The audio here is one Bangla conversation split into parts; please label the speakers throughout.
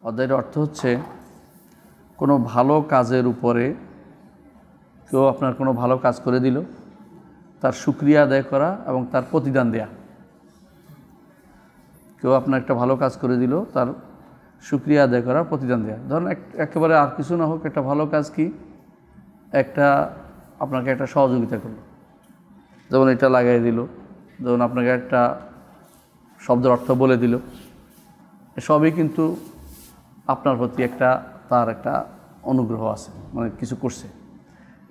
Speaker 1: অধ্যায়ের অর্থ হচ্ছে কোনো ভালো কাজের উপরে কেউ আপনার কোনো ভালো কাজ করে দিল, তার শুকরিয়া আদায় করা এবং তার প্রতিদান দেয়া। কেউ আপনার একটা ভালো কাজ করে দিল, তার শুকরিয়া আদায় করা, প্রতিদান দেয়া। ধরুন একেবারে আর কিছু না হোক, একটা ভালো কাজ কি, আপনাকে একটা সহযোগিতা করলো, যেমন এটা লাগাই দিল, যেমন আপনাকে একটা শব্দের অর্থ বলে দিল, সবই কিন্তু আপনার প্রতি তার একটা অনুগ্রহ আছে, মানে কিছু করছে।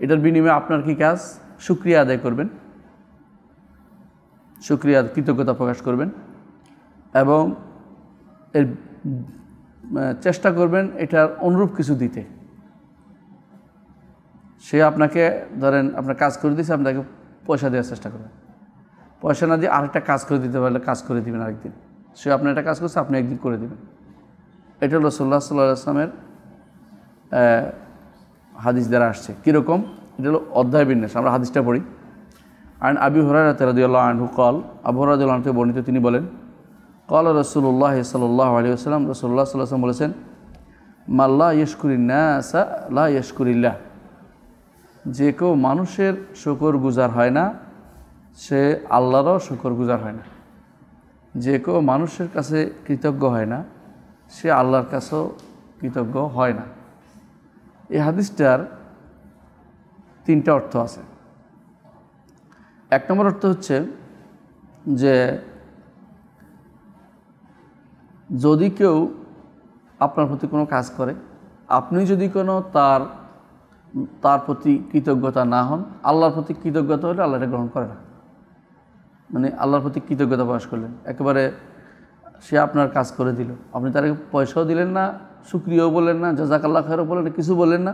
Speaker 1: এটার বিনিময়ে আপনার কি কাজ? শুকরিয়া আদায় করবেন, শুকরিয়া কৃতজ্ঞতা প্রকাশ করবেন এবং এর চেষ্টা করবেন এটার অনুরূপ কিছু দিতে। সে আপনাকে ধরেন আপনার কাজ করে দিয়েছে, আপনাকে পয়সা দেওয়ার চেষ্টা করবেন, পয়সা না দিয়ে আরেকটা কাজ করে দিতে পারলে কাজ করে দিবেন আরেকদিন। সে আপনার একটা কাজ করছে, আপনি একদিন করে দেবেন। এটা রাসূলুল্লাহ সাল্লাল্লাহু আলাইহি ওয়াসাল্লামের হাদিস দ্বারা আসছে। কীরকম? এটা হলো অধ্যায় বিন্যাস। আমরা হাদিসটা পড়ি। আন আবি হুরায়রা রাদিয়াল্লাহু আনহু কল, আবু হুরায়রা রাদিয়াল্লাহু আনহু থেকে বর্ণিত, তিনি বলেন, কল রাসূলুল্লাহ সাল্লাল্লাহু আলাইহি ওয়াসাল্লাম, রাসূলুল্লাহ সাল্লাল্লাহু আলাইহি ওয়াসাল্লাম বলেছেন, মাল্লা ইয়াশকুরিন নাসা লা ইয়াশকুরিল্লাহ, যে কেউ মানুষের শুকরগুজার হয় না, সে আল্লাহরও শুকরগুজার হয় না। যে কেউ মানুষের কাছে কৃতজ্ঞ হয় না, সে আল্লাহর কাছেও কৃতজ্ঞ হয় না। এই হাদিসটার তিনটা অর্থ আছে। এক নম্বর অর্থ হচ্ছে যে যদি কেউ আপনার প্রতি কোনো কাজ করে, আপনি যদি কোনো তার প্রতি কৃতজ্ঞতা না হন, আল্লাহর প্রতি কৃতজ্ঞতা হলে আল্লাহ এটা গ্রহণ করে না। মানে আল্লাহর প্রতি কৃতজ্ঞতা প্রকাশ করলেন, একেবারে সে আপনার কাজ করে দিল, আপনি তাকে পয়সাও দিলেন না, শুকরিয়াও বললেন না, জাযাকাল্লাহ খায়রও বললেন না, কিছু বললেন না,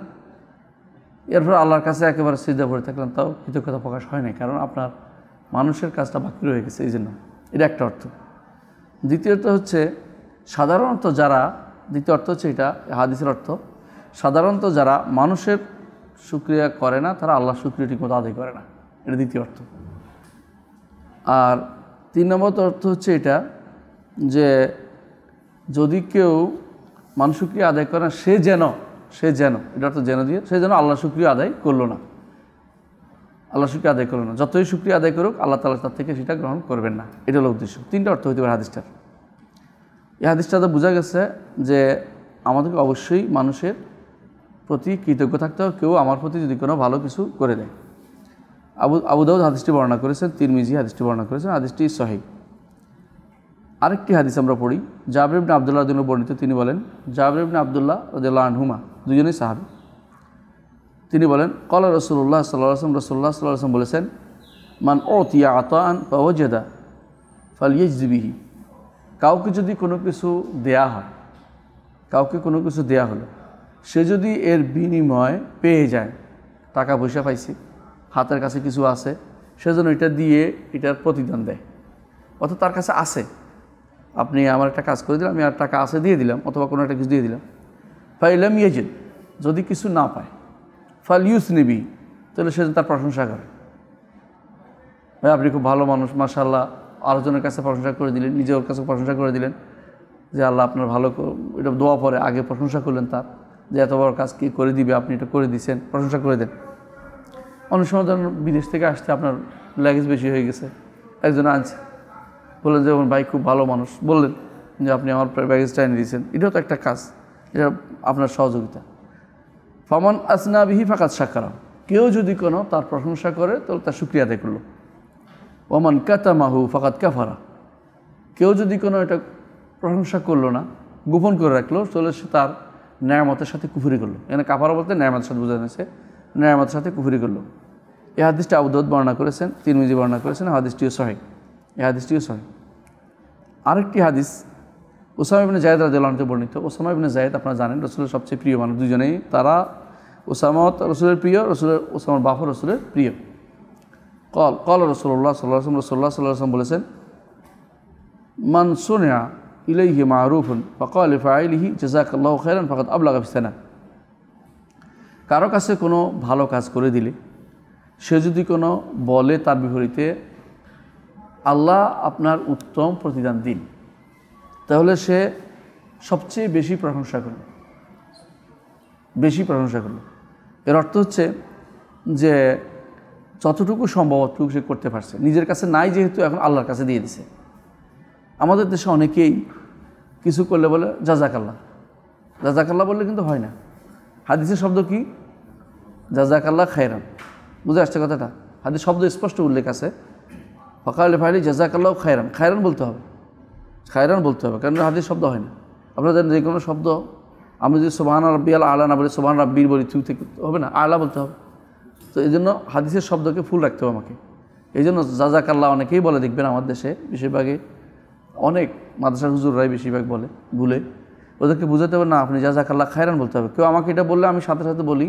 Speaker 1: এরপর আল্লাহর কাছে একেবারে সিজদা পড়ে থাকলেন, তাও কৃতজ্ঞতা প্রকাশ হয় না, কারণ আপনার মানুষের কাজটা বাকি রয়ে গেছে, এই জন্য। এটা একটা অর্থ। দ্বিতীয়ত হচ্ছে সাধারণত যারা, দ্বিতীয় অর্থ হচ্ছে এটা হাদিসের অর্থ, সাধারণত যারা মানুষের শুকরিয়া করে না, তারা আল্লাহর শুকরিয়া ঠিকমতো আদায় করে না, এটা দ্বিতীয় অর্থ। আর তিন নম্বর অর্থ হচ্ছে এটা যে যদি কেউ মানুষ শুকরিয়া আদায় করে না, সে যেন এটা অর্থ যেন দিয়ে, সে যেন আল্লাহ শুকরিয়া আদায় করলো না, আল্লাহ শুকরিয়া আদায় করলো না। যতই শুকরিয়া আদায় করুক, আল্লাহ তাআলা তার থেকে সেটা গ্রহণ করবেন না। এটা হলো উদ্দেশ্য। তিনটা অর্থ হইতে পারে হাদিসটার। এই হাদিসটাতে বোঝা গেছে যে আমাদেরকে অবশ্যই মানুষের প্রতি কৃতজ্ঞ থাকতে হবে, কেউ আমার প্রতি যদি কোনো ভালো কিছু করে দেয়। আবু দাউদ হাদিসটি বর্ণনা করেছেন, তিরমিজি হাদিসটি বর্ণনা করেছেন, হাদিসটি সহিহ। আরেকটি হাদিস আমরা পড়ি, জাবের ইবনে আব্দুল্লাহ রাদিয়াল্লাহু বর্ণিত, তিনি বলেন, জাবের ইবনে আব্দুল্লাহ রাদিয়াল্লাহু আনহুমা, দুজনেই সাহাবী, তিনি বলেন, ক্বালা রাসূলুল্লাহ সাল্লাল্লাহু আলাইহি ওয়াসাল্লাম, রাসূলুল্লাহ সাল্লাল্লাহু আলাইহি ওয়াসাল্লাম বলেছেন, মান উতিয়া আতাআন ফাওয়াজাদা ফালইয়াজজি বিহি, কাউকে যদি কোনো কিছু দেয়া হয়, কাউকে কোনো কিছু দেয়া হলো, সে যদি এর বিনিময় পেয়ে যায়, টাকা পয়সা পাইছে, হাতের কাছে কিছু আছে, সেজন্য এটা দিয়ে এটার প্রতিদান দেয়। অথবা তার কাছে আছে, আপনি আমার একটা কাজ করে দিলাম, আমি আর টাকা আছে দিয়ে দিলাম, অথবা কোনো একটা কিছু দিয়ে দিলাম। ফাইলাম ইয়াজিদ, যদি কিছু না পায়, ফাল ইউসনিবি, তাহলে সে তার প্রশংসা করে, ভাই আপনি খুব ভালো মানুষ, মাশাআল্লাহ, আরেকজনের কাছে প্রশংসা করে দিলেন, নিজের কাছে প্রশংসা করে দিলেন যে আল্লাহ আপনার ভালো, এটা দোয়া পরে আগে প্রশংসা করলেন তার, যে এত বড় কাজ কি করে দিবে, আপনি এটা করে দিয়েছেন, প্রশংসা করে দেন। অনেক সময় ধরুন বিদেশ থেকে আসতে আপনার লাগেজ বেশি হয়ে গেছে, একজন আনছে, বললেন যে ভাই খুব ভালো মানুষ, বললেন যে আপনি আমার ব্যাগেজটা এনে দিয়েছেন, এটাও তো একটা কাজ, এটা আপনার সহযোগিতা। ফামান আসনা বিহি ফাকাত শাকারা, কেউ যদি কোনো তার প্রশংসা করে তাহলে তার শুকরিয়া আদায় করলো। ওমান কাতামাহু ফাকাত কাফারা, কেউ যদি কোনো এটা প্রশংসা করলো না, গোপন করে রাখলো, তাহলে সে তার নেয়ামতের সাথে কুফরি করলো। এখানে কাফারা বলতে নেয়ামতের সাথে বোঝানো হয়েছে, নেয়ামতের সাথে কুফরি করলো। এই হাদিসটি আবু দাউদ বর্ণনা করেছেন, তিরমিজি বর্ণনা করেছেন, হাদিসটিও সহিহ, এই হাদিসটিও সহিহ। আরেকটি হাদিস উসামা ইবনে যায়েদ রাদিয়াল্লাহু আনহু বর্ণিত। উসামা ইবনে যায়েদ আপনারা জানেন রাসূলের সবচেয়ে প্রিয় মানুষ, দুজনেই, তারা উসামা রাসূলের প্রিয়, উসামার বাবা রাসূলের প্রিয়। কল রাসূলুল্লাহ সাল্লাল্লাহু আলাইহি ওয়াসাল্লাম, রাসূলুল্লাহ সাল্লাল্লাহু আলাইহি ওয়াসাল্লাম বলেছেন, মান সুনিয়া ইলাইহি মা'রুফুন ফাকাল লিফাইলিহি জাযাকাল্লাহু খাইরান ফাকাদ আবলাগা ফিস সানা, কারো কাছে কোনো ভালো কাজ করে দিলে সে যদি কোনো বলে তার বিপরীতে আল্লাহ আপনার উত্তম প্রতিদান দিন, তাহলে সে সবচেয়ে বেশি প্রশংসা করল, বেশি প্রশংসা করল। এর অর্থ হচ্ছে যে যতটুকু সম্ভব অতটুকু সে করতে পারছে, নিজের কাছে নাই যেহেতু এখন আল্লাহর কাছে দিয়ে দিছে। আমাদের দেশে অনেকেই কিছু করলে বলে জাযাকাল্লাহ, জাযাকাল্লাহ বললে কিন্তু হয় না। হাদিসের শব্দ কি? জাযাকাল্লাহ খায়রান। বুঝে আসছে কথাটা? হাদিস শব্দ স্পষ্ট উল্লেখ আছে, ফাকালে ফাইলি জাযাকাল্লাহ খায়রান, খায়রান বলতে হবে, খায়রান বলতে হবে, কারণ হাদিস শব্দ হয় না। আপনারা জানেন যে কোনো শব্দ আমি যদি সুবহান রাব্বিয়াল আলা না বলে সুবহান রাব্বির বলি তুই থেকে হবে না, আলা বলতে হবে। তো এই জন্য হাদিসের শব্দকে ফুল রাখতে হবে আমাকে। এই জন্য জাযাকাল্লাহ অনেকেই বলে, দেখবেন আমার দেশে বেশিরভাগই অনেক মাদ্রাসার হুজুররাই বেশিরভাগ বলে ভুলে, ওদেরকে বুঝাতে হবে না, আপনি জাযাকাল্লাহ খায়রান বলতে হবে। কেউ আমাকে এটা বললে আমি সাথে সাথে বলি,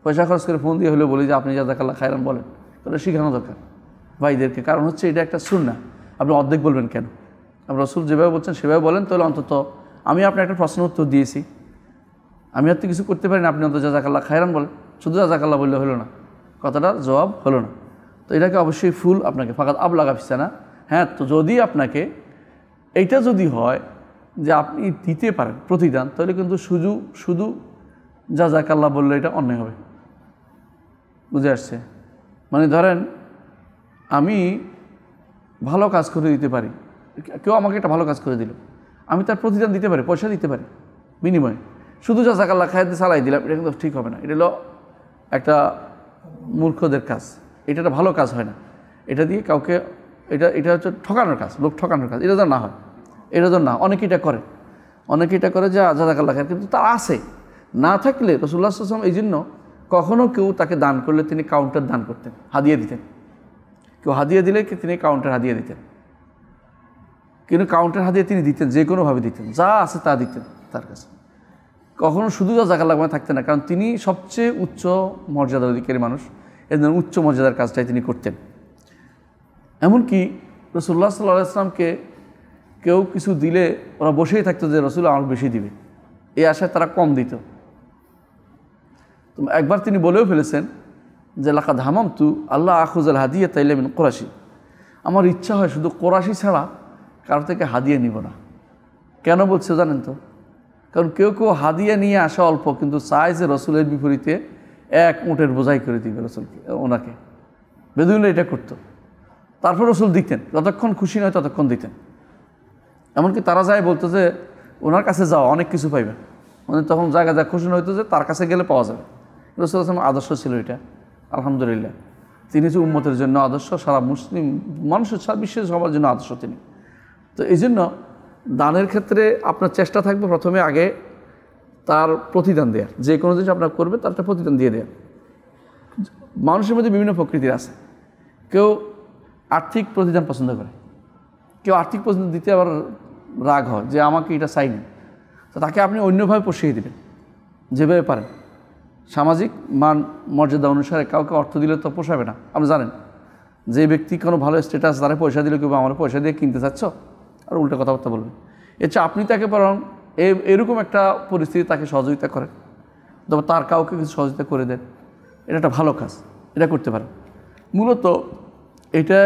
Speaker 1: পয়সা খরচ করে ফোন দিয়ে হলেও বলি যে আপনি জাযাকাল্লাহ খায়রান বলেন। তাহলে শেখানো দরকার ভাইদেরকে, কারণ হচ্ছে এটা একটা সুন্নাহ। আপনি অর্ধেক বলবেন কেন? আপনি রাসূল যেভাবে বলছেন সেভাবে বলেন, তাহলে অন্তত আমি আপনার একটা প্রশ্ন উত্তর দিয়েছি, আমি আর তো কিছু করতে পারি না, আপনি অন্তত জাযাকাল্লাহ খায়রান বলেন। শুধু জাযাকাল্লাহ বললে হলো না, কথাটার জবাব হলো না। তো এটাকে অবশ্যই ফুল আপনাকে ফাকাত আবলাগা ফিসানা। হ্যাঁ, তো যদি আপনাকে এইটা যদি হয় যে আপনি দিতে পারেন প্রতিদান, তাহলে কিন্তু শুধু জাযাকাল্লাহ বললে এটা অন্যায় হবে। বুঝে আসছে? মানে ধরেন আমি ভালো কাজ করে দিতে পারি, কেউ আমাকে একটা ভালো কাজ করে দিল, আমি তার প্রতিদান দিতে পারি, পয়সা দিতে পারি বিনিময়ে, শুধু জাযাকাল্লাহ খাইতে চালাই দিলাম, এটা কিন্তু ঠিক হবে না। এটা হলো একটা মূর্খদের কাজ, এটা একটা ভালো কাজ হয় না। এটা দিয়ে কাউকে এটা হচ্ছে ঠকানোর কাজ, লোক ঠকানোর কাজ। এটা যেন না হয়, এটা যেন না। অনেকে এটা করে যে জাযাকাল্লাহ খায়, কিন্তু তা আছে না থাকলে রাসূলুল্লাহ সাল্লাল্লাহু আলাইহি ওয়াসাল্লাম এই জন্য কখনও কেউ তাকে দান করলে তিনি কাউন্টার দান করতেন, হাদিয়া দিতেন। কেউ হাদিয়া দিলে তিনি কাউন্টার হাদিয়া দিতেন, কিন্তু কাউন্টার হাদিয়া তিনি দিতেন, যে কোনোভাবে দিতেন, যা আছে তা দিতেন তার কাছে। কখনো শুধু জাযাকাল্লাহ মানে থাকতেন না, কারণ তিনি সবচেয়ে উচ্চ মর্যাদার অধিকারী মানুষ, এই জন্য উচ্চ মর্যাদার কাজটাই তিনি করতেন। এমনকি রাসূলুল্লাহ সাল্লাল্লাহু আলাইহি ওয়াসাল্লামকে কেউ কিছু দিলে ওরা বসেই থাকতো যে রাসূল আমার বেশি দিবে, এই আশায় তারা কম দিত। তো একবার তিনি বলেও ফেলেছেন যে লাকাদ হামামতু আল্লাহ আখুজাল হাদিয়াতা ইল্লা মিন কুরাশি, আমার ইচ্ছা হয় শুধু কুরাশি ছাড়া কারো থেকে হাদিয়া নিব না। কেন বলছে জানেন তো? কারণ কেউ হাদিয়া নিয়ে আসা অল্প, কিন্তু চায় যে রসুলের বিপরীতে এক উটের বোঝাই করে দিবে রসুলকে, ওনাকে। বেদুইনরা এটা করতো, তারপর রসুল দিতেন, যতক্ষণ খুশি নয় ততক্ষণ দিতেন। এমনকি তারা যায় বলতো যে ওনার কাছে যাও, অনেক কিছু পাইবে। মানে তখন জায়গা যা খুশি হইতো যে তার কাছে গেলে পাওয়া যাবে। রাসূল সাল্লাল্লাহু আলাইহি আদর্শ ছিল এটা, আলহামদুলিল্লাহ। তিনি যে উম্মতের জন্য আদর্শ, সারা মুসলিম মানুষের, সারা বিশ্বের সবার জন্য আদর্শ তিনি। তো এই জন্য দানের ক্ষেত্রে আপনার চেষ্টা থাকবে প্রথমে আগে তার প্রতিদান দেওয়ার, যে কোনো জিনিস আপনার করবে তার একটা প্রতিদান দিয়ে দেওয়ার। মানুষের মধ্যে বিভিন্ন প্রকৃতির আছে, কেউ আর্থিক প্রতিদান পছন্দ করে, কেউ আর্থিক প্রতিদান দিতে আবার রাগ হয় যে আমাকে এটা চাই না। তো তাকে আপনি অন্যভাবে পোষিয়ে দেবেন যেভাবে পারেন। সামাজিক মান মর্যাদা অনুসারে কাউকে অর্থ দিলে তো পোষাবে না। আপনি জানেন যে ব্যক্তি কোনো ভালো স্ট্যাটাস, তারা পয়সা দিলে কেউ আমার পয়সা দিয়ে কিনতে চাচ্ছ, আর উল্টো কথাবার্তা বলবে। এর চেয়ে আপনি তাকে বরং এরকম একটা পরিস্থিতি তাকে সহযোগিতা করেন, তবে তার কাউকে কিছু সহযোগিতা করে দেন, এটা একটা ভালো কাজ, এটা করতে পারেন। মূলত এটা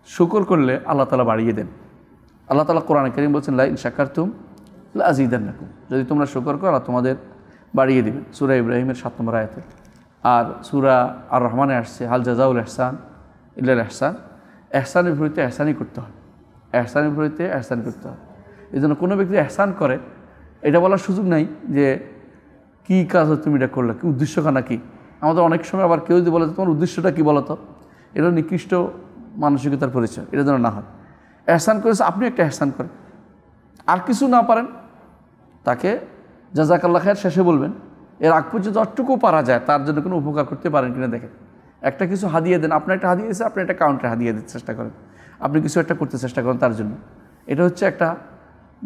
Speaker 1: শুকর করলে আল্লাহ তাআলা বাড়িয়ে দেন। আল্লাহ তাআলা কোরআনে কারীম বলছেন লা ইন শাকারতুম লা আযীদান্নাকুম, যদি তোমরা শুকর করো আল্লাহ তোমাদের বাড়িয়ে দিবেন। সূরা ইব্রাহিমের 7 নম্বর আয়াতে। আর সূরা আর রহমানে আসছে হাল জাযাউল ইহসান ইল্লাল ইহসান, ইহসানের বিপরীতে ইহসানই করতে হয়, ইহসানের বিপরীতে ইহসান করতে হয়। এই জন্য কোনো ব্যক্তি ইহসান করে এটা বলার সুযোগ নাই যে কী কাজ তুমি এটা করলে, কি উদ্দেশ্যখানা কী। আমাদের অনেক সময় আবার কেউ যদি বলে তোমার উদ্দেশ্যটা কী বলো তো, এটা নিকৃষ্ট মানসিকতার পরিচয়, এটা যেন না হয়। ইহসান করেছে আপনি একটা ইহসান করেন, আর কিছু না পারেন তাকে জাযাকাল্লাহ খায়ের শেষে বলবেন। এর আগ পর্যন্ত যতটুকু পারা যায় তার জন্য কোনো উপকার করতে পারেন কিনা দেখেন। একটা কিছু হাদিয়ে দেন, আপনার একটা হাদিয়ে দিয়েছে, আপনি একটা কাউন্টার হাদিয়ে দিতে চেষ্টা করেন, আপনি কিছু একটা করতে চেষ্টা করেন তার জন্য। এটা হচ্ছে একটা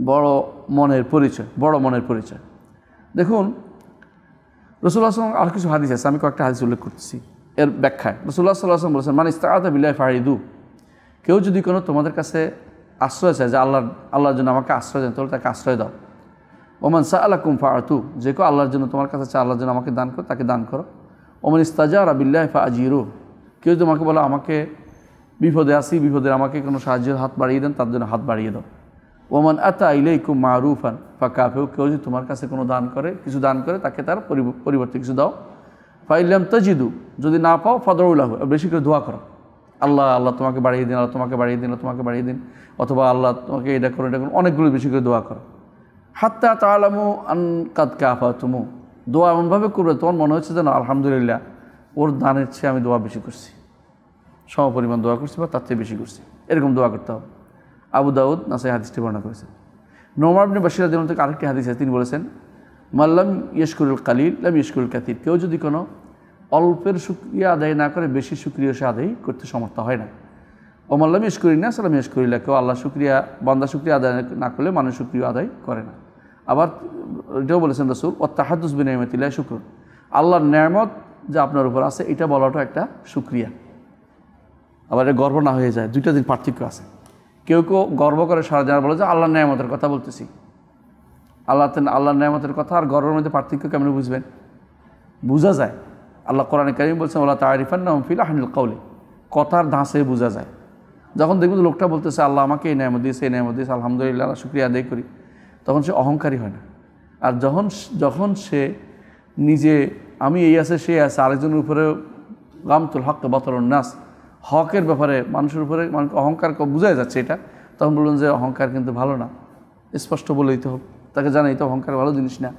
Speaker 1: বড় মনের পরিচয়, বড় মনের পরিচয়। দেখুন রাসূলুল্লাহ সাল্লাল্লাহু আলাইহি ওয়াসাল্লাম আর কিছু হাদিস আছে, আমি কয়েকটা হাদিস উল্লেখ করতেছি এর ব্যাখ্যায়। রাসূলুল্লাহ সাল্লাল্লাহু আলাইহি ওয়াসাল্লাম বলেছেন মান ইসতাআযা বিল্লাহি ফারিদু, কেউ যদি কোনো তোমাদের কাছে আশ্রয় চায় যে আল্লাহর জন্য আমাকে আশ্রয় দেন, তাহলে তাকে আশ্রয় দাও। ওমান সাআলাকুম ফাআতু, যে কেউ আল্লাহর জন্য তোমার কাছে চায় আল্লাহর জন্য আমাকে দান করো, তাকে দান করো। ওমান ইস্তাজারা বিল্লাহি ফাআজিরু, কেউ তোমাকে বলো আমাকে বিপদে আছি, বিপদের আমাকে কোনো সাহায্যের হাত বাড়িয়ে দেন, তার জন্য হাত বাড়িয়ে দাও। ওমান আতা ইলাইকুম মারুফান ফাকাফিউ, কেউ যদি তোমার কাছে কোনো দান করে, কিছু দান করে, তাকে তার পরিবর্তে কিছু দাও। ফাইলাম তাজিদু, যদি না পাও ফাদউলাহু, বেশি করে দোয়া করো, আল্লাহ আল্লাহ তোমাকে বাড়িয়ে দিন, আল্লাহ তোমাকে বাড়িয়ে দিন, তোমাকে বাড়িয়ে দিন, অথবা আল্লাহ তোমাকে এটা করো এটা করো, অনেকগুলো বেশি করে দোয়া করো। হাত্তা তাআলামু আন কাদ কাফাতুমু, দোয়া এমনভাবে করবে তোমার মনে হচ্ছে যেন আলহামদুলিল্লাহ ওর দানের চেয়ে আমি দোয়া বেশি করছি, সমপরিমাণ দোয়া করছি বা তার চেয়ে বেশি করছি, এরকম দোয়া করতে হবে। আবু দাউদ নাসাই হাদিসটি বর্ণনা করেছেন। নোমান ইবনে বাশির রাদিয়াল্লাহু থেকে আরেকটি হাদিস আছে, তিনি বলেছেন মাল্লাম ইয়াশকুরুল কালিল লাম ইয়াশকুরুল কাসীর, কেউ যদি কোনো অল্পের শুকরিয়া আদায় না করে বেশি শুকরিয়া সে আদায় করতে সমর্থ হয় না। ও মাল্লাম ইয়াশকুরিন নাস লাম ইয়াশকুরিল্লাহ, কেউ আল্লাহ শুকরিয়া, বান্দা শুকরিয়া আদায় না করলে মানুষ শুকরিয়া আদায় করে না। আবার এটাও বলেছেন রাসূল ওয়াত্তাহাদ্দুস বিনিয়ামাতিল্লাহ শুকর, আল্লাহর নেয়ামত যা আপনার উপর আছে এটা বলাটা একটা শুকরিয়া। আবার এটা গর্ব না হয়ে যায়, দুইটা দিন পার্থক্য আছে। কেউ কেউ গর্ব করে সারা জানা বলে যে আল্লাহর নেয়ামতের কথা বলতেছি, আল্লাহর নেয়ামতের কথা আর গর্বের মধ্যে পার্থক্য কেমন বুঝবেন? বোঝা যায়। আল্লাহ কোরআনে কারীম বলছেন ওয়ালা তা'রিফান্নাহুম ফি লাহনিল কওলি, কথার ধাঁচে বোঝা যায়। যখন দেখবেন লোকটা বলতেছে আল্লাহ আমাকে এই নেয়ামত দিয়েছে, এই নেয়ামত দিয়েছে, আলহামদুলিল্লাহ শুকরিয়া আদায় করি, তখন সে অহংকারী হয় না। আর যখন সে নিজে আমি এই আছে সে আছে, আরেকজনের উপরে গামতুল হক বাতরুন নাস, হকের ব্যাপারে মানুষের উপরে অহংকার বোঝাই যাচ্ছে এটা, তখন বললেন যে অহংকার কিন্তু ভালো না, স্পষ্ট বলে দিতে হবে, তাকে জানাই তো অহংকার ভালো জিনিস না।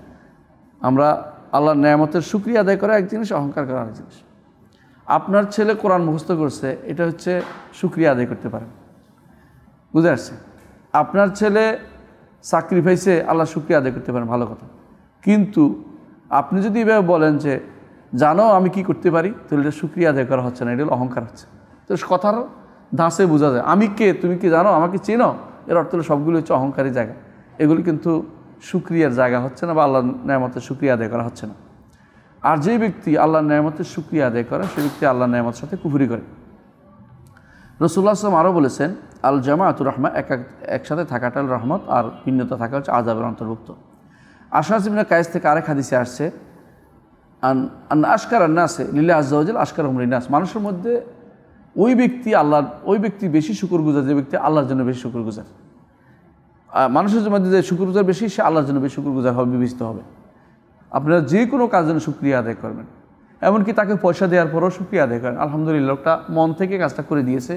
Speaker 1: আমরা আল্লাহর নেয়ামতের শুকরিয়া আদায় করা এক জিনিস, অহংকার করা আরেক জিনিস। আপনার ছেলে কোরআন মুখস্থ করছে, এটা হচ্ছে শুকরিয়া আদায় করতে পারেন, বুঝে আসছে। আপনার ছেলে চাকরি পাইছে, আল্লাহ শুকরিয়া আদায় করতে পারেন, ভালো কথা। কিন্তু আপনি যদি এভাবে বলেন যে জানো আমি কি করতে পারি, তাহলে এটা শুকরিয়া আদায় করা হচ্ছে না, এটা অহংকার হচ্ছে। তো কথার ধাঁচে বোঝা যায় আমি কে, তুমি কি জানো, আমাকে চেনো, এর অর্থ হলো সবগুলো হচ্ছে অহংকারী জায়গা, এগুলি কিন্তু শুকরিয়ার জায়গা হচ্ছে না, বা আল্লাহর নেয়ামতের শুকরিয়া আদায় করা হচ্ছে না। আর যে ব্যক্তি আল্লাহর নেয়ামতের শুকরিয়া আদায় করে, সে ব্যক্তি আল্লাহর নেয়ামতের সাথে কুফরি করে। রাসূলুল্লাহ সাল্লাল্লাহু আলাইহি ওয়াসাল্লাম আরও বলেছেন আল জামাআতুর রাহমা, একসাথে থাকাটা রহমত, আর ভিন্নতা থাকা হচ্ছে আযাবের অন্তর্ভুক্ত। আশআস ইবনে কায়েস থেকে আরেক হাদিসে আসছে আন আশকারান নাস লিল্লাহি আযজা ওয়া জাল আশকারুহুম লিন-নাস, মানুষের মধ্যে ওই ব্যক্তি বেশি শুকরগুজার, যে ব্যক্তি আল্লাহর জন্য বেশি শুকরগুজার। মানুষের মধ্যে যে শুকরগুজার বেশি, সে আল্লাহর জন্য বেশি শুকরগুজার হবে, বিবেচিত হবে। আপনারা যে কোনো কাজের জন্য শুকরিয়া আদায় করবেন, এমনকি তাকে পয়সা দেওয়ার পরেও শুকরিয়া আদায় করেন, আলহামদুলিল্লাহ লোকটা মন থেকে কাজটা করে দিয়েছে,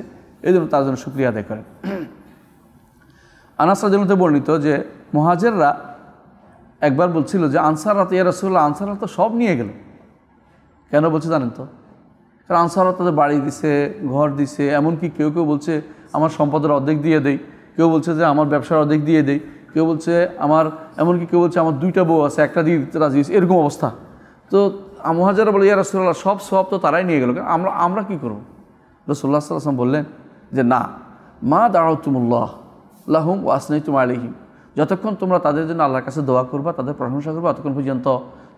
Speaker 1: এই জন্য তার জন্য শুকরিয়া আদায় করেন। আনাস রাদিয়াল্লাহু আনহু বর্ণিত যে মুহাজিররা একবার বলছিল যে আনসাররা তো ইয়া রাসূলুল্লাহ, আনসাররা তো সব নিয়ে গেল। কেন বলছে জানেন তো? কারণ আনসাররা তাদের বাড়ি দিছে, ঘর দিছে, এমনকি কেউ কেউ বলছে আমার সম্পদের অর্ধেক দিয়ে দেই, কেউ বলছে যে আমার ব্যবসার অর্ধেক দিয়ে দেই, কেউ বলছে এমনকি কেউ বলছে আমার 2টা বউ আছে, একটা দিয়ে দিতে রাজি হয়েছে, এরকম অবস্থা। তো মুহাজিররা বলে ইয়া রাসূলুল্লাহ সব তো তারাই নিয়ে গেল, আমরা কী করব? রাসূলুল্লাহ সাল্লাল্লাহু আলাইহি ওয়াসাল্লাম বললেন যে না, মা দাআউতুমুল্লাহ লাহুম ওয়া আসনাইতুম আলাইহিম, যতক্ষণ তোমরা তাদের জন্য আল্লাহর কাছে দোয়া করবা, তাদের প্রশংসা করবা, ততক্ষণ পর্যন্ত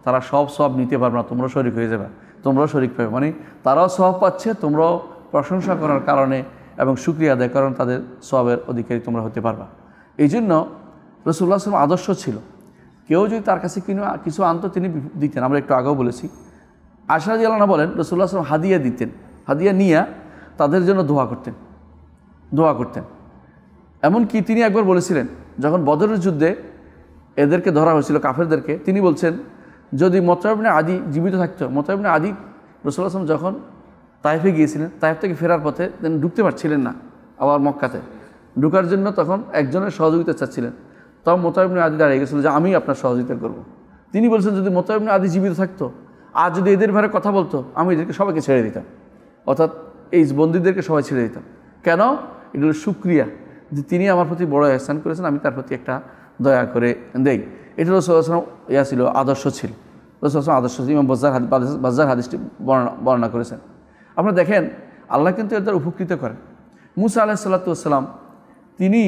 Speaker 1: তারা সব নিতে পারবে না, তোমরাও শরীক হয়ে যাবে, তোমরাও শরীক পাবে। মানে তারাও সওয়াব পাচ্ছে, তোমরাও প্রশংসা করার কারণে এবং শুকরিয়া আদায় কারণে তাদের সওয়াবের অধিকারী তোমরা হতে পারবা। এই জন্য রাসূলুল্লাহ সাল্লাল্লাহু আলাইহি ওয়াসাল্লাম আদর্শ ছিল, কেউ যদি তার কাছে কিছু আনতো তিনি দিতেন। আমরা একটু আগেও বলেছি, আয়েশা রাদিয়াল্লাহু আনহা বলেন রাসূলুল্লাহ সাল্লাল্লাহু আলাইহি ওয়াসাল্লাম হাদিয়া দিতেন, হাদিয়া নিয়ে তাদের জন্য দোয়া করতেন। এমনকি তিনি একবার বলেছিলেন, যখন বদরের যুদ্ধে এদেরকে ধরা হয়েছিল কাফেরদেরকে, তিনি বলছেন যদি মুতাইব ইবনে আদি জীবিত থাকতো, মুতাইব ইবনে আদি রাসূলুল্লাহ সাল্লাল্লাহু আলাইহি ওয়াসাল্লাম যখন তায়েফে গিয়েছিলেন, তায়েফ থেকে ফেরার পথে তিনি ঢুকতে পারছিলেন না আবার মক্কাতে, ঢুকার জন্য তখন একজনের সহযোগিতা চাচ্ছিলেন, তখন মুতাইব ইবনে আদি দাঁড়িয়ে গেছিল যে আমি আপনার সহযোগিতা করব। তিনি বলছেন যদি মুতাইব ইবনে আদি জীবিত থাকতো আর যদি এদের ব্যাপারে কথা বলতো, আমি এদেরকে সবাইকে ছেড়ে দিতাম, অর্থাৎ এই বন্দীদেরকে সবাই ছেড়ে দিতাম। কেন? এগুলো শুকরিয়া যে তিনি আমার প্রতি বড় ইহসান করেছেন, আমি তার প্রতি একটা দয়া করে দেই। এটা রাসূলুল্লাহ সাল্লাল্লাহু আলাইহি ওয়াসাল্লাম ছিল, আদর্শ ছিল। রাসূলুল্লাহ সাল্লাল্লাহু আলাইহি ওয়াসাল্লাম আদর্শ ছিল। ইমাম বাজ্জার হাদিসটি বর্ণনা করেছেন। আপনারা দেখেন আল্লাহ কিন্তু এদের উপকৃত করেন। মুসা আলাইহিস সালাতু ওয়াস সালাম তিনি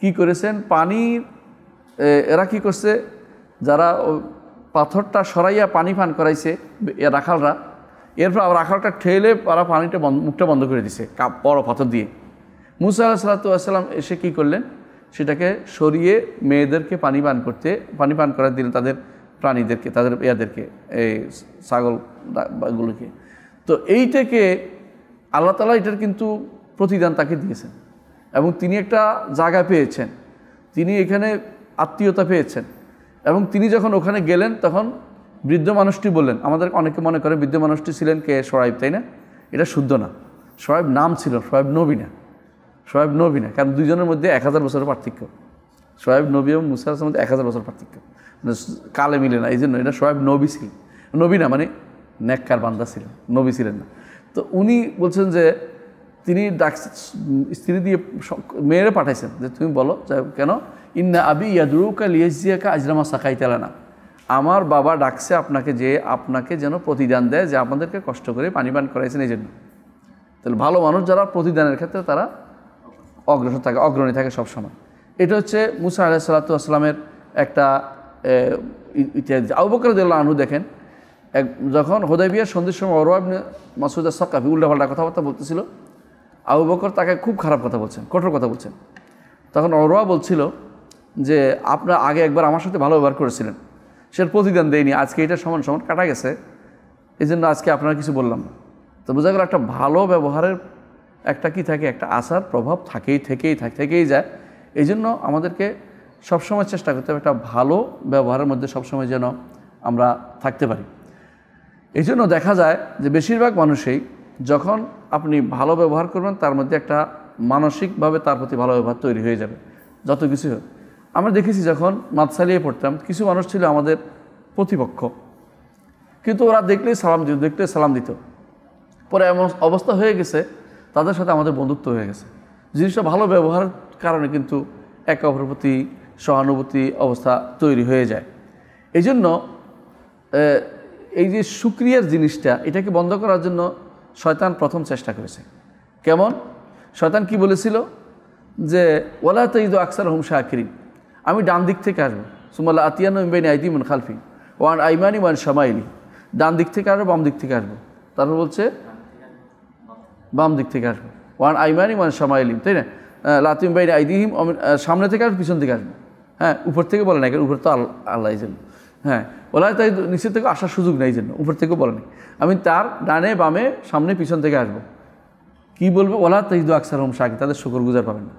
Speaker 1: কি করেছেন, পানির এরা কি করছে, যারা পাথরটা সরাইয়া পানি পান করাইছে রাখালরা, এরপর রাখালটা ঠেলে তারা পানিটা মুখটা বন্ধ করে দিছে বড় পাথর দিয়ে। মুসা আলাইহিস সালাতু ওয়াস সালাম এসে কী করলেন, সেটাকে সরিয়ে মেয়েদেরকে পানি পান করার দিলেন, তাদের প্রাণীদেরকে, তাদের ইয়াদেরকে, এই ছাগলগুলোকে। তো এইটাকে আল্লাহ তাআলা এটার কিন্তু প্রতিদান তাকে দিয়েছেন এবং তিনি একটা জায়গা পেয়েছেন। তিনি এখানে আত্মীয়তা পেয়েছেন এবং তিনি যখন ওখানে গেলেন তখন বৃদ্ধ মানুষটি বললেন, আমাদের অনেকে মনে করে বৃদ্ধ মানুষটি ছিলেন কে? শোয়াইব, তাই না? এটা শুদ্ধ না। শোয়াইব নাম ছিল, শোয়াইব নবী না। শোয়াইব নবী না, কারণ দুইজনের মধ্যে 1000 বছরের পার্থক্য। শোয়াইব নবী এবং মুসা আলাইহিস সালামের মধ্যে 1000 বছর পার্থক্য, মানে কালে মিলে না। এই জন্য এটা শোয়াইব নবী ছিল, নবী না মানে নেককার বান্দা ছিলেন, নবী ছিলেন না। তো উনি বলছেন যে তিনি স্ত্রী দিয়ে মেয়েরে পাঠাইছেন যে তুমি বলো কেন, ইন্না আবি ইয়াদুরুকা লিয়াজিয়াকা আজরামা সাকাইতালানা, আমার বাবা ডাকছে আপনাকে যে আপনাকে যেন প্রতিদান দেয় যে আপনাদেরকে কষ্ট করে পানি পান করাইছেন এই জন্য। তাহলে ভালো মানুষ যারা প্রতিদানের ক্ষেত্রে তারা অগ্রসর থাকে, অগ্রণী থাকে সবসময়। এটা হচ্ছে মুসা আলাইহিস সালাতু ওয়াস সালামের একটা ইতিহাস। আবু বকর রাদিয়াল্লাহু আনহু দেখেন, যখন হুদায়বিয়ার সন্ধির সময় উরওয়া ইবনে মাসউদ আস-সাকাফি উল্টাপাল্টা কথাবার্তা বলতেছিল, আবু বকর তাকে খুব খারাপ কথা বলছেন, কঠোর কথা বলছেন। তখন উরওয়া বলছিল যে আপনার আগে একবার আমার সাথে ভালো ব্যবহার করেছিলেন, সে প্রতিদান দেয়নি, আজকে এটা সমান সমান কাটা গেছে, এই জন্য আজকে আপনারা কিছু বললাম না। তো বোঝা গেল একটা ভালো ব্যবহারের একটা কি থাকে, একটা আসার প্রভাব থেকেই যায়। এই জন্য আমাদেরকে সবসময় চেষ্টা করতে হবে একটা ভালো ব্যবহারের মধ্যে সবসময় যেন আমরা থাকতে পারি। এই জন্য দেখা যায় যে বেশিরভাগ মানুষই যখন আপনি ভালো ব্যবহার করবেন তার মধ্যে একটা মানসিকভাবে তার প্রতি ভালো ব্যবহার তৈরি হয়ে যাবে যত কিছু হোক। আমরা দেখেছি যখন মাদসালিয়ে পড়তাম, কিছু মানুষ ছিল আমাদের প্রতিপক্ষ, কিন্তু ওরা দেখলেই সালাম দিত। পরে এমন অবস্থা হয়ে গেছে তাদের সাথে আমাদের বন্ধুত্ব হয়ে গেছে। জিনিসটা ভালো ব্যবহারের কারণে কিন্তু একে অপরের প্রতি সহানুভূতি অবস্থা তৈরি হয়ে যায়। এই জন্য এই যে শুকরিয়ার জিনিসটা, এটাকে বন্ধ করার জন্য শয়তান প্রথম চেষ্টা করেছে। কেমন? শয়তান কি বলেছিল যে ওয়ালা তাজিদু আকসারহুম শাকিরিন, আমি ডান দিক থেকে আসবো, সুমাল্লা আতিয়ানু মিন বাইনি আইদিহিম ওয়া খালফি ওয়া আন আইমানি ওয়া আন শামাইলি, ডান দিক থেকে আসবো, বাম দিক থেকে আসবো। তারপর বলছে বাম দিক থেকে আসবো, ওয়া আন আইমানি ওয়া আন শামাইলি, তাই না? লাতিম বাইনি আইদিহিম, সামনে থেকে আসবো, পিছন থেকে আসবো। হ্যাঁ, উপর থেকে বলে না, কারণ উপর তো আল্লাহ এই জন্য। হ্যাঁ, ওলা তাই নিচের থেকে আসার সুযোগ নেই, জন্য উপর থেকেও বলে নেই, আমি তার ডানে বামে সামনে পিছন থেকে আসবো। কি বলবো? ওলা তাজিদু আকসারহুম শাকিরিন, তাদের শুকরগুজার পাবেন না।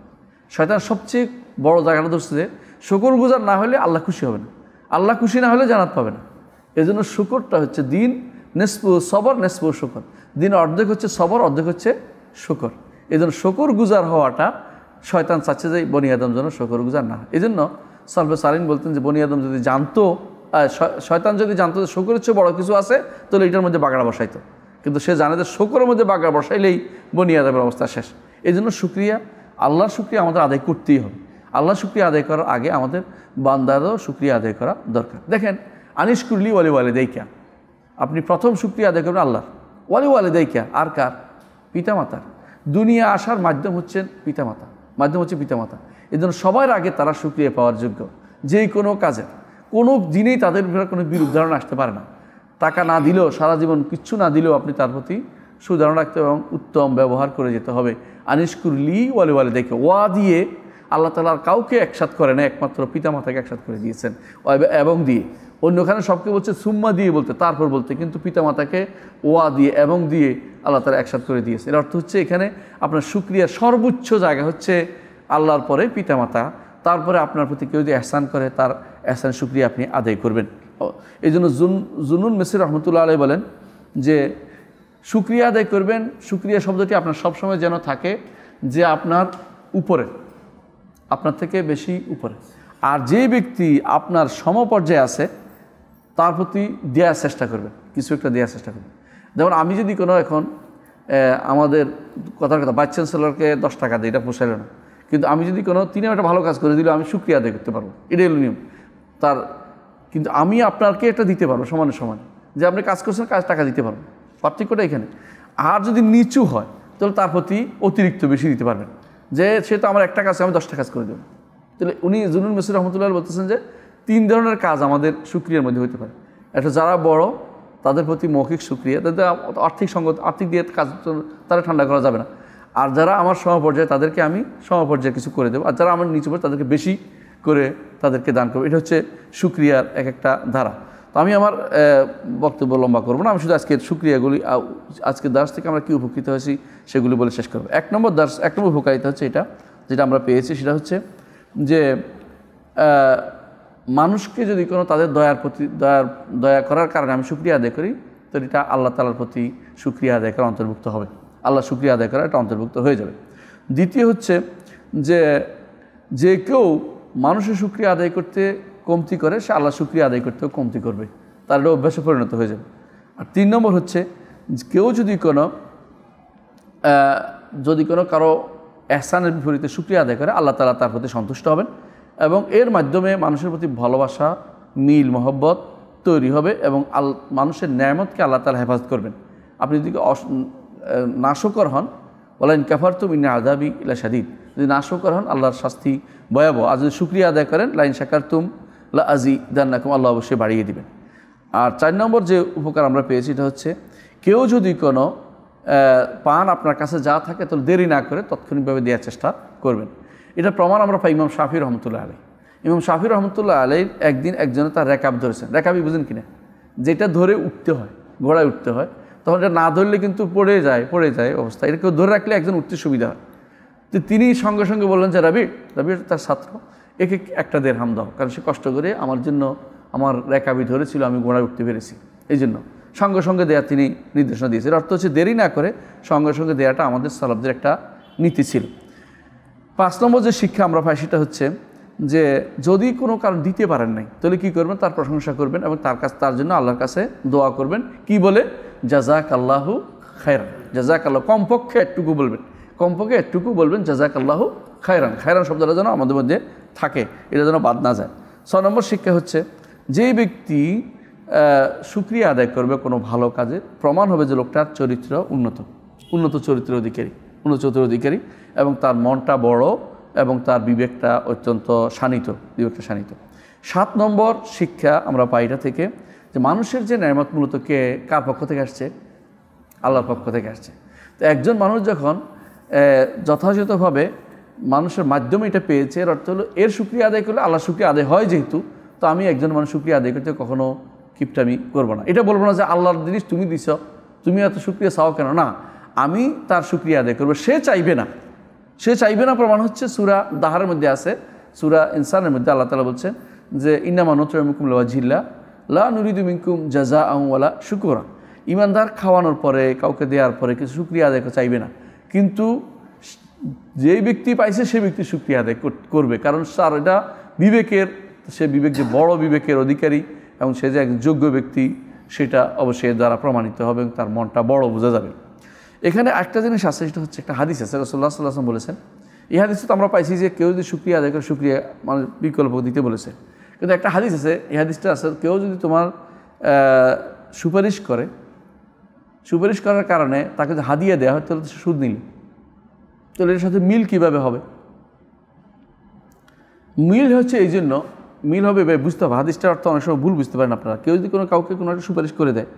Speaker 1: শয়তান সবচেয়ে বড় জায়গাটা ধরছে যে শুকরগুজার না হলে আল্লাহ খুশি হবে না, আল্লাহ খুশি না হলে জান্নাত পাবে না। এই জন্য শুকরটা হচ্ছে দিন নেসফু সবর নেসফু শুকর, দিন অর্ধেক হচ্ছে সবর, অর্ধেক হচ্ছে শুকর। এই জন্য শুকরগুজার হওয়াটা শয়তান চাচ্ছে যে বনি আদম যেন শুকরগুজার না হয়। এই জন্য সালফে সালিন বলতেন যে বনি আদম যদি জানতো, শয়তান যদি জানতো যে শুকরের চেয়ে বড় কিছু আছে তাহলে এটার মধ্যে বাগড়া বসাইতো, কিন্তু সে জানে যে শুকরের মধ্যে বাগড়া বসাইলেই বনি আদমের অবস্থা শেষ। এই জন্য শুকরিয়া, আল্লাহর শুকরিয়া আমাদের আদায় করতেই হবে। আল্লাহর শুকরিয়া আদায় করার আগে আমাদের বান্দারও শুকরিয়া আদায় করা দরকার। দেখেন, আনিশকুরলি ওয়ালি ওয়ালিদাইকা, আপনি প্রথম শুকরিয়া আদায় করবেন আল্লাহর। ওয়ালি ওয়ালিদাইকা আর কার? পিতামাতার। দুনিয়া আসার মাধ্যম হচ্ছেন পিতামাতা, পিতামাতা। এই জন্য সবার আগে তারা শুকরিয়া পাওয়ার যোগ্য। যেই কোনো কাজে কোনো দিনেই তাদের ভিতরে কোনো বিরূপ ধারণা আসতে পারে না। টাকা না দিলেও, সারা জীবন কিচ্ছু না দিলেও আপনি তার প্রতি সুধারণা রাখতে এবং উত্তম ব্যবহার করে যেতে হবে। আনিশকুরলি ওয়ালি ওয়ালিদাইকা, ওয়া দিয়ে আল্লাহ তাআলা আর কাউকে একসাথ করে না, একমাত্র পিতামাতাকে একসাথ করে দিয়েছেন এবং দিয়ে। অন্যখানে সবকে বলছে সুম্মা দিয়ে বলতে, তারপর বলতে, কিন্তু পিতামাতাকে ওয়া দিয়ে এবং দিয়ে আল্লাহ তাআলা একসাথ করে দিয়েছে। এর অর্থ হচ্ছে এখানে আপনার শুকরিয়ার সর্বোচ্চ জায়গা হচ্ছে আল্লাহর পরে পিতামাতা, তারপরে আপনার প্রতি কেউ যদি এহসান করে তার এহসান শুকরিয়া আপনি আদায় করবেন। এই জন্য জুনুন মিসরি রহমতুল্লাহ আলাইহি বলেন যে শুকরিয়া আদায় করবেন, শুকরিয়া শব্দটি আপনার সবসময় যেন থাকে যে আপনার উপরে, আপনার থেকে বেশি উপরে। আর যে ব্যক্তি আপনার সমপর্যায়ে আছে তার প্রতি দেওয়ার চেষ্টা করবেন, কিছু একটা দেওয়ার চেষ্টা করবেন। যেমন আমি যদি কোনো এখন আমাদের কথার কথা ভাইস চ্যান্সেলরকে 10 টাকা দিই, এটা পোষাইল না, কিন্তু আমি যদি কোনো তিনি একটা ভালো কাজ করে দিলে আমি শুকরিয়া আদায় করতে পারবো, এটাই হলো নিয়ম তার। কিন্তু আমি আপনাকে এটা দিতে পারবো সমানে সমান, যে আপনি কাজ করছেন, কাজ টাকা দিতে পারবো, পার্থক্যটা এখানে। আর যদি নিচু হয় তাহলে তার প্রতি অতিরিক্ত বেশি দিতে পারবেন, যে সে তো আমার একটা কাজ আমি 10টা কাজ করে দেবো। তাহলে উনি জুনুন মিসরি রহমতুল্লাহ বলতেছেন যে 3 ধরনের কাজ আমাদের শুকরিয়ার মধ্যে হতে পারে। একটা যারা বড় তাদের প্রতি মৌখিক শুকরিয়া, তাদের আর্থিক দিয়ে কাজ তারা ঠান্ডা করা যাবে না। আর যারা আমার সমপর্যায়ে তাদেরকে আমি সমপর্যায়ে কিছু করে দেবো, আর যারা আমার নিচু পর্যায়ে তাদেরকে বেশি করে তাদেরকে দান করবো। এটা হচ্ছে শুকরিয়ার এক একটা ধারা। তো আমি আমার বক্তব্য লম্বা করবো না, আমি শুধু আজকের শুকরিয়াগুলি, আজকের দার্স থেকে আমরা কী উপকৃত হয়েছি সেগুলি বলে শেষ করবো। 1 নম্বর উপকারিতা হচ্ছে এটা, যেটা আমরা পেয়েছি, সেটা হচ্ছে যে মানুষকে যদি কোনো তাদের দয়া করার কারণে আমি শুকরিয়া আদায় করি, তো এটা আল্লাহ তাআলার প্রতি শুকরিয়া আদায় করা অন্তর্ভুক্ত হবে, আল্লাহ শুকরিয়া আদায় করা এটা অন্তর্ভুক্ত হয়ে যাবে। দ্বিতীয় হচ্ছে যে কেউ মানুষের শুকরিয়া আদায় করতে কমতি করে, সে আল্লাহ শুকরিয়া আদায় করতেও কমতি করবে, তার এটা অভ্যাসে পরিণত হয়ে যাবে। আর 3 নম্বর হচ্ছে কেউ যদি কোনো কারো এহসানের বিপরীতে শুকরিয়া আদায় করে, আল্লাহ তাআলা তার প্রতি সন্তুষ্ট হবেন এবং এর মাধ্যমে মানুষের প্রতি ভালোবাসা, মিল, মহব্বত তৈরি হবে এবং মানুষের নেয়ামতকে আল্লাহ তাআলা হেফাজত করবেন। আপনি যদি নাশকর হন, ওয়ালা ইন কাফারতুম ইন্না আযাবি লাশাদীদ, যদি নাশকর হন আল্লাহর শাস্তি ভয়াবহ। আর যদি শুকরিয়া আদায় করেন, লা ইন শাকারতুম লা আযীদান্নাকুম, আল্লাহ অবশ্যই বাড়িয়ে দিবেন। আর 4 নম্বর যে উপকার আমরা পেয়েছি এটা হচ্ছে কেউ যদি কোনো পান আপনার কাছে যা থাকে তাহলে দেরি না করে তাৎক্ষণিকভাবে দেওয়ার চেষ্টা করবেন। এটা প্রমাণ আমরা পাই ইমাম শাফি রহমতুল্লাহ আলাইহি। ইমাম শাফি রহমতুল্লাহ আলাইহির একদিন একজনে তার রেকাব ধরেছেন। রেকাবই বুঝেন কিনা, যেটা ধরে উঠতে হয়, ঘোড়ায় উঠতে হয়, তখন এটা না ধরলে কিন্তু পড়ে যায় অবস্থা। এটা কেউ ধরে রাখলে একজন উঠতে সুবিধা হয়। তো তিনি সঙ্গে সঙ্গে বললেন যে রাবি তার ছাত্র, একে একটা দেড়হাম দাও, কারণ সে কষ্ট করে আমার জন্য আমার রেকাবি ধরেছিল, আমি ঘোড়ায় উঠতে পেরেছি, এই জন্য সঙ্গে সঙ্গে দেয়া তিনি নির্দেশনা দিয়েছেন। অর্থ হচ্ছে দেরি না করে সঙ্গে সঙ্গে দেয়াটা আমাদের সালাফদের একটা নীতি ছিল। 5 নম্বর যে শিক্ষা আমরা পাই সেটা হচ্ছে যে যদি কোনো কারণ দিতে পারেন নাই তাহলে কী করবেন, তার প্রশংসা করবেন এবং তার জন্য আল্লাহর কাছে দোয়া করবেন। কি বলে? জাযাকাল্লাহু খায়রান, জাযাকাল্লাহ, কমপক্ষে একটুকু বলবেন জাযাকাল্লাহু খায়রান। খায়রান শব্দটা যেন আমাদের মধ্যে থাকে, এটা যেন বাদ না যায়। 6 নম্বর শিক্ষা হচ্ছে যেই ব্যক্তি শুকরিয়া আদায় করবে কোনো ভালো কাজে, প্রমাণ হবে যে লোকটার চরিত্র উন্নত চরিত্রের অধিকারী এবং তার মনটা বড় এবং তার বিবেকটা অত্যন্ত শানিত। 7 নম্বর শিক্ষা আমরা পাই এটা থেকে যে মানুষের যে নেয়ামত মূলত কার পক্ষ থেকে আসছে? আল্লাহর পক্ষ থেকে আসছে। তো একজন মানুষ যখন যথাযথভাবে মানুষের মাধ্যমে এটা পেয়েছে, এর অর্থ হলো এর শুকরিয়া আদায় করলে আল্লাহ শুকরিয়া আদায় হয় যেহেতু, তো আমি একজন মানুষ শুকরিয়া আদায় করতে কখনো কিপটামি করবো না। এটা বলবো না যে আল্লাহর জিনিস তুমি দিছ, তুমি এত শুকরিয়া চাও কেন, না, আমি তার শুকরিয়া আদায় করবো। সে চাইবে না প্রমাণ হচ্ছে সূরা দাহারের মধ্যে আছে, সূরা ইনসানের মধ্যে আল্লাহ তাআলা বলছেন যে ইন্নামা নুতঈমুকুম লিওয়াজহিল্লাহ লা নুরিদু মিনকুম জাযাআন ওয়ালা শুকুরা। ইমানদার খাওয়ানোর পরে, কাউকে দেওয়ার পরে কিছু শুকরিয়া আদায় চাইবে না, কিন্তু যেই ব্যক্তি পাইছে সে ব্যক্তি শুকরিয়া আদায় করবে, কারণ তার এটা সে বিবেক যে বড় বিবেকের অধিকারী এবং সে যে একজন যোগ্য ব্যক্তি সেটা অবশ্যই এর দ্বারা প্রমাণিত হবে এবং তার মনটা বড় বোঝা যাবে। এখানে একটা জিনিস আছে, সেটা হচ্ছে একটা হাদিস আছে, রাসূলুল্লাহ সাল্লাল্লাহু আলাইহি ওয়াসাল্লাম বলেছেন, এই হাদিসে তো আমরা পাইছি যে কেউ যদি শুকরিয়া আদায় করে শুকরিয়া মানে বিকল্প দিতে বলেছে, কিন্তু একটা হাদিস আছে, এই হাদিসটা আছে কেউ যদি তোমার সুপারিশ করার কারণে তাকে যদি হাদিয়া দেওয়া হয় তাহলে সে সুদ নিল, তাহলে এর সাথে মিল কীভাবে হবে? মিল হচ্ছে এই জন্য মিল হবে বুঝতে হবে, হাদিসটার অর্থ অনেক সময় ভুল বুঝতে পারেন আপনারা। কেউ যদি কাউকে কোনো একটা সুপারিশ করে দেয়,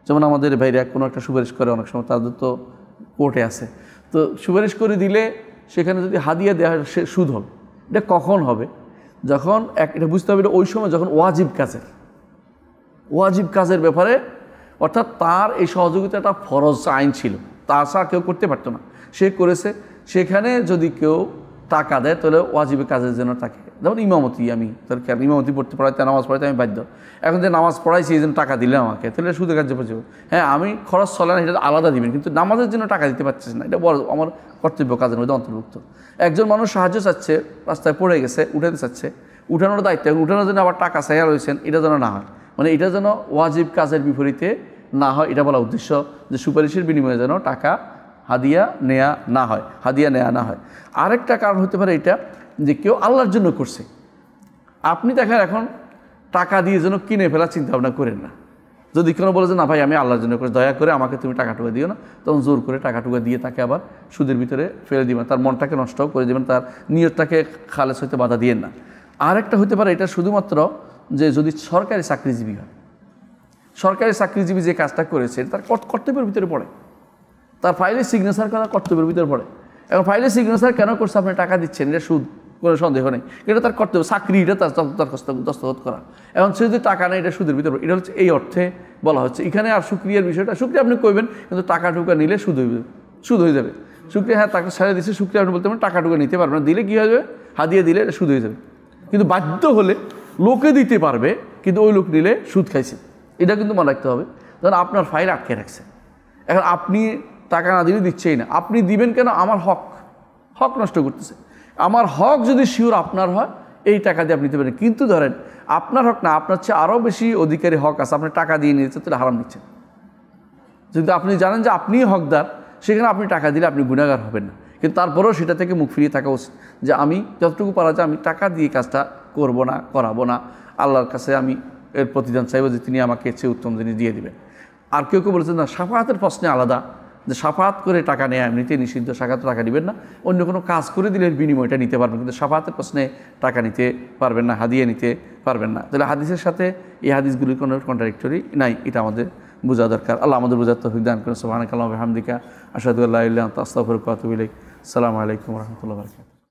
Speaker 1: যেমন আমাদের ভাইরা কোনো একটা সুপারিশ করে, অনেক সময় তাদের তো কোর্টে আছে, তো সুপারিশ করে দিলে সেখানে যদি হাদিয়া দেওয়া হয় সে সুদ হবে। এটা কখন হবে? যখন এটা বুঝতে হবে, এটা ওই সময় যখন ওয়াজিব কাজের ব্যাপারে, অর্থাৎ তার এই সহযোগিতাটা ফরজ আইন ছিল, তাছাড়া কেউ করতে পারতো না, সে করেছে। সেখানে যদি কেউ টাকা দেয় তাহলে ওয়াজিবের কাজের জন্য তাকে, যেমন ইমামতি, আমি তার ইমামতি পড়তে পড়াইতে, নামাজ পড়াইতে আমি বাধ্য, এখন যে নামাজ পড়াইছি এই জন্য টাকা দিলে আমাকে, তাহলে সুদের কার্য পড়ছে। হ্যাঁ, আমি খরচ চলে না, এটা আলাদা দিবেন, কিন্তু নামাজের জন্য টাকা দিতে পারছিস না, এটা বড় আমার কর্তব্য কাজের মধ্যে অন্তর্ভুক্ত। একজন মানুষ সাহায্য চাচ্ছে, রাস্তায় পড়ে গেছে, উঠাতে চাচ্ছে, উঠানোর দায়িত্ব, উঠানোর জন্য আবার টাকা চাইয়া রয়েছেন, এটা যেন না হয়, মানে এটা যেন ওয়াজিব কাজের বিপরীতে না হয়, এটা বলা উদ্দেশ্য, যে সুপারিশের বিনিময়ে যেন টাকা হাদিয়া নেয়া না হয়। আরেকটা কারণ হতে পারে এটা যে কেউ আল্লাহর জন্য করছে, আপনি দেখেন এখন টাকা দিয়ে যেন কিনে ফেলার চিন্তা ভাবনা করেন না। যদি কোনো বলে যে না ভাই আমি আল্লাহর জন্য করে, দয়া করে আমাকে তুমি টাকাটুকু দিও না, তখন জোর করে টাকাটুকু দিয়ে তাকে আবার সুদের ভিতরে ফেলে দিবেন, তার মনটাকে নষ্টও করে দেবেন, তার নিয়তটাকে খালেস হইতে বাধা দিয়েন না। আরেকটা হতে পারে এটা শুধুমাত্র যে যদি সরকারি চাকরিজীবী হয়, সরকারি চাকরিজীবী যে কাজটা করেছে তার কর্তব্যের ভিতরে পড়ে, তার ফাইলে সিগনেচার করা কর্তব্যের ভিতরে পড়ে। এখন ফাইলে সিগনেচার কেন করছে? আপনি টাকা দিচ্ছেন, এটা সুদ, কোনো সন্দেহ নেই, এটা তার কর্তব্য, চাকরি, এটা তার দস্তখত করা। এখন সে যদি টাকা নেই, এটা সুদের ভিতরে, এটা হচ্ছে এই অর্থে বলা হচ্ছে এখানে। আর শুকরিয়ার বিষয়টা, শুকরিয়া আপনি কইবেন, কিন্তু টাকা টুকা নিলে সুদ হয়ে যাবে। শুকরিয়া, হ্যাঁ তাকে ছেড়ে দিচ্ছে, শুকরিয়া আপনি বলতে পারেন টাকা টুকা নিতে পারবেন না, দিলে কী হয়ে যাবে? হাদিয়া দিলে এটা সুদ হয়ে যাবে। কিন্তু বাধ্য হলে লোকে দিতে পারবে, কিন্তু ওই লোক নিলে সুদ খাইছে, এটা কিন্তু মনে রাখতে হবে। ধরেন আপনার ফাইল আটকে রাখছে, এখন আপনি টাকা না দিলে দিচ্ছেই না, আপনি দিবেন কেন? আমার হক নষ্ট করতেছে। আমার হক যদি শিওর আপনার হয়, এই টাকা দিয়ে আপনি নিতে পারেন। কিন্তু ধরেন আপনার হক না, আপনার চেয়ে আরও বেশি অধিকারী হক আছে, আপনি টাকা দিয়ে নিয়েছেন, তাহলে হারাম নিচ্ছেন। যদি আপনি জানেন যে আপনিই হকদার, সেখানে আপনি টাকা দিলে আপনি গুনাহগার হবেন না, কিন্তু তারপরেও সেটা থেকে মুখ ফিরিয়ে থাকা উচিত যে আমি যতটুকু পারা যায় আমি টাকা দিয়ে কাজটা করবো না, করাবো না। আল্লাহর কাছে আমি এর প্রতিদান চাইবো যে তিনি আমাকে চেয়ে উত্তম জিনিস দিয়ে দিবেন। আর কেউ বলেছেন না, শাফাআতের প্রশ্নে আলাদা, যে শাফাআত করে টাকা নেয় এমনিতেই নিষিদ্ধ, শাফাআতে টাকা দিবেন না, অন্য কোনো কাজ করে দিলে এর বিনিময়টা নিতে পারবেন, কিন্তু শাফাআতের প্রশ্নে টাকা নিতে পারবেন না, হাদিয়া নিতে পারবেন না। তাহলে হাদিসের সাথে এই হাদিসগুলির কোনো কন্ট্রাডিক্টরি নাই, এটা আমাদের বোঝা দরকার। আল্লাহ আমাদের বোঝার তৌফিক দান করেন। সুবহানাকাল্লাহি ওয়া বিহামদিকা, আশহাদু আল্লা ইলাহা ইল্লা আনতা, আস্তাগফিরুকা ওয়া আতুবু ইলাইক। আসসালামু আলাইকুম ওয়া রাহমাতুল্লাহি ওয়া বারাকাতুহু।